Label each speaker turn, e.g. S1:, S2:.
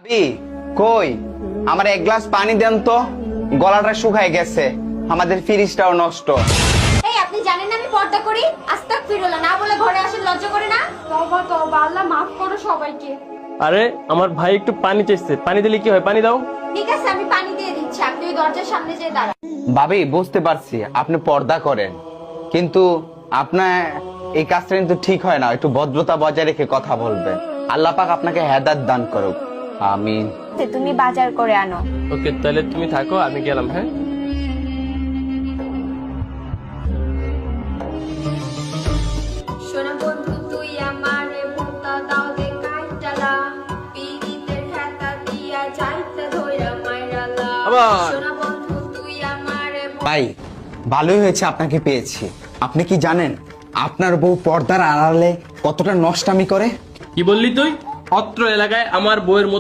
S1: ভাবি কই আমার এক গ্লাস পানি দেন তো, গলাটা শুকায় গেছে, আমাদের ফ্রিজটাও নষ্ট।
S2: এই আপনি জানেন না আমি পর্দা করি? আস্তাগফিরুল্লাহ না বলে ঘরে আসেন, লজ্জা করে না?
S3: তওবা তওবা, আল্লাহ মাফ করো সবাইকে।
S4: আরে আমার ভাই একটু পানি চাইছে, পানি দিলে কি হয়? পানি দাও।
S2: ঠিক আছে আমি পানি দিয়ে দিচ্ছি, আপনি ওই দরজার সামনে যেয়ে দাঁড়ান।
S1: ভাবি বুঝতে পারছি আপনি পর্দা করেন, কিন্তু আপনার এই কাজটা কিন্তু ঠিক হয় না। একটু ভদ্রতা বজায় রেখে কথা বলবেন। আল্লাহ পাক আপনাকে হেদায়েত দান করুক, আমিন।
S2: তুমি বাজার করে আনো।
S4: ওকে, তাহলে তুমি থাকো, আমি গেলাম। হ্যাঁ,
S2: সোনা বন্ধু তুই আমারে মুক্তা দাও দে কাইটালা, পিরিতের খাতা দিয়া যাইতে ধইরা মাইরালা।
S4: আবার।
S2: সোনা বন্ধু তুই আমারে
S1: ভাই ভালোই হয়েছে আপনাকে পেয়েছি। আপনি কি জানেন আপনার বউ পর্দার আড়ালে কতটা নষ্টামি করে?
S4: কি বললি তুই? অত্র এলাকায় আমার বউয়ের মতো